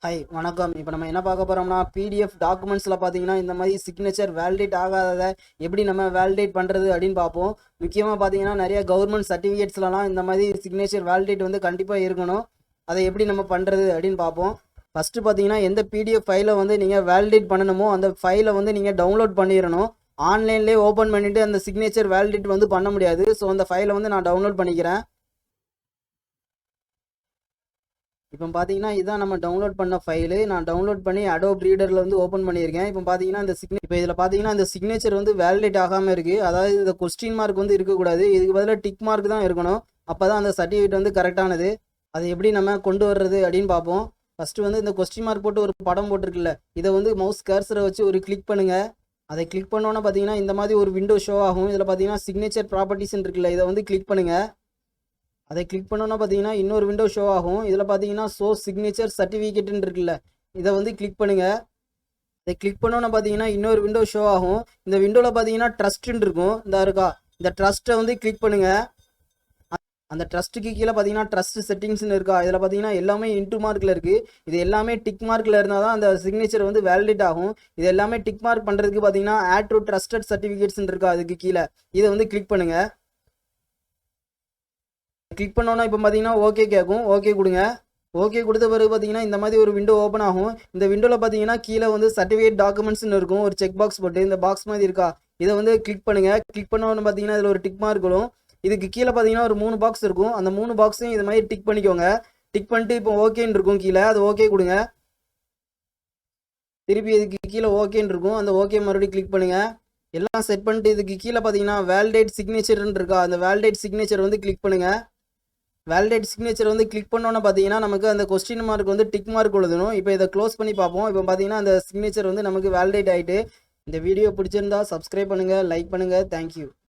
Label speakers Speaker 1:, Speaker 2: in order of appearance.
Speaker 1: Hi வணக்கம். இப்போ நம்ம என்ன பார்க்க போகிறோம்னா பிடிஎஃப் டாக்குமெண்ட்ஸில் பார்த்தீங்கன்னா இந்த மாதிரி சிக்னேச்சர் வேலிடேட் ஆகாததை எப்படி நம்ம வேலிடேட் பண்ணுறது அப்படின்னு பார்ப்போம். முக்கியமாக பார்த்தீங்கன்னா நிறைய கவர்மெண்ட் சர்டிஃபிகேட்ஸ்லலாம் இந்த மாதிரி சிக்னேச்சர் வேலிடேட் வந்து கண்டிப்பாக இருக்கணும். அதை எப்படி நம்ம பண்ணுறது அப்படின்னு பார்ப்போம். ஃபஸ்ட்டு பார்த்தீங்கன்னா எந்த பிடிஎஃப் ஃபைலை வந்து நீங்கள் வேலிடேட் பண்ணணுமோ அந்த ஃபைலை வந்து நீங்கள் டவுன்லோட் பண்ணிடணும். ஆன்லைன்லேயே ஓப்பன் பண்ணிவிட்டு அந்த சிக்னேச்சர் வேலிடேட் வந்து பண்ண முடியாது. ஸோ அந்த ஃபைலை வந்து நான் டவுன்லோட் பண்ணிக்கிறேன். இப்போ பார்த்தீங்கன்னா இதான் நம்ம டவுன்லோட் பண்ண ஃபைலு. நான் டவுன்லோட் பண்ணி அடோப் ரீடரில் வந்து ஓப்பன் பண்ணியிருக்கேன். இப்போ பார்த்தீங்கன்னா இப்போ இதில் பார்த்தீங்கன்னா இந்த சிக்னேச்சர் வந்து வேலிடேட் ஆகாமல் இருக்குது. அதாவது இந்த கொஸ்டின் மார்க் வந்து இருக்கக்கூடாது. இதுக்கு பதிலாக டிக் மார்க் தான் இருக்கணும். அப்போ தான் அந்த சர்டிஃபிகேட் வந்து கரெக்டானது. அதை எப்படி நம்ம கொண்டு வர்றது அப்படின்னு பார்ப்போம். ஃபஸ்ட்டு வந்து இந்த கொஸ்டின் மார்க் போட்டு ஒரு படம் போட்டிருக்குல்ல, இதை வந்து மவுஸ் கர்சரை வச்சு ஒரு கிளிக் பண்ணுங்கள். அதை கிளிக் பண்ணோன்னே பார்த்தீங்கன்னா இந்த மாதிரி ஒரு விண்டோ ஷோ ஆகும். இதில் பார்த்தீங்கன்னா சிக்னேச்சர் ப்ராப்பர்ட்டிஸ்ன்னு இருக்குல்ல, இதை வந்து கிளிக் பண்ணுங்கள். அதை கிளிக் பண்ணோன்னா பார்த்தீங்கன்னா இன்னொரு விண்டோ ஷோ ஆகும். இதில் பார்த்தீங்கன்னா ஷோ சிக்னேச்சர் சர்டிஃபிகேட்னு இருக்குல்ல, இதை வந்து கிளிக் பண்ணுங்கள். இதை கிளிக் பண்ணோன்னா பார்த்தீங்கன்னா இன்னொரு விண்டோ ஷோ ஆகும். இந்த விண்டோவில் பார்த்தீங்கன்னா ட்ரஸ்ட்டுன்னு இருக்கும். இந்த இருக்கா, இந்த ட்ரஸ்ட்டை வந்து கிளிக் பண்ணுங்கள். அந்த ட்ரஸ்ட்டுக்கு கீழே பார்த்தீங்கன்னா ட்ரஸ்ட் செட்டிங்ஸ்னு இருக்கா, இதில் பார்த்தீங்கன்னா எல்லாமே இன்ட்டு மார்க்கில் இருக்குது. இது எல்லாமே டிக் மார்க்கில் இருந்தால் தான் அந்த சிக்னேச்சர் வந்து வேலிடேட் ஆகும். இது எல்லாமே டிக் மார்க் பண்ணுறதுக்கு பார்த்தீங்கன்னா ஆட் டு ட்ரஸ்டட் சர்டிஃபிகேட்ஸ்னு இருக்கா, அதுக்கு கீழே இதை வந்து கிளிக் பண்ணுங்கள். கிளிக் பண்ணோன்னா இப்போ பார்த்தீங்கன்னா ஓகே கேட்கும். ஓகே கொடுங்க. ஓகே கொடுத்த பிறகு பார்த்தீங்கன்னா இந்த மாதிரி ஒரு விண்டோ ஓப்பன் ஆகும். இந்த விண்டோவில் பார்த்தீங்கன்னா கீழே வந்து சர்டிஃபிகேட் டாக்குமெண்ட்ஸ்னு இருக்கும். ஒரு செக் பாக்ஸ் போட்டு இந்த பாக்ஸ் மாதிரி இருக்கா, இதை வந்து கிளிக் பண்ணுங்கள். கிளிக் பண்ணோன்னு பார்த்தீங்கன்னா இதில் ஒரு டிக் மார்க் வரும். இதுக்கு கீழே பார்த்தீங்கன்னா ஒரு 3 பாக்ஸ் இருக்கும். அந்த 3 பாக்ஸையும் இது மாதிரி டிக் பண்ணிக்கோங்க. டிக் பண்ணிட்டு இப்போ ஓகேன்னு இருக்கும் கீழே, அது ஓகே கொடுங்க. திருப்பி இதுக்கு கீழே ஓகேன்னு இருக்கும். அந்த ஓகே மறுபடியும் கிளிக் பண்ணுங்கள். எல்லாம் செட் பண்ணிட்டு இதுக்கு கீழே பார்த்தீங்கன்னா வேலிடேட் சிக்னேச்சர்னு இருக்கா, அந்த வேலிடேட் சிக்னேச்சர் வந்து கிளிக் பண்ணுங்கள். வேலிடேட் சிக்னேச்சர் வந்து கிளிக் பண்ணோன்னா பார்த்தீங்கன்னா நமக்கு அந்த கொஸ்டின் மார்க் வந்து டிக் மார்க் எழுதணும். இப்போ இதை க்ளோஸ் பண்ணி பார்ப்போம். இப்போ பார்த்தீங்கன்னா அந்த சிக்னேச்சர் வந்து நமக்கு வேலிடேட் ஆகிட்டு. இந்த வீடியோ பிடிச்சிருந்தா சப்ஸ்கிரைப் பண்ணுங்கள், லைக் பண்ணுங்கள். தேங்க்யூ.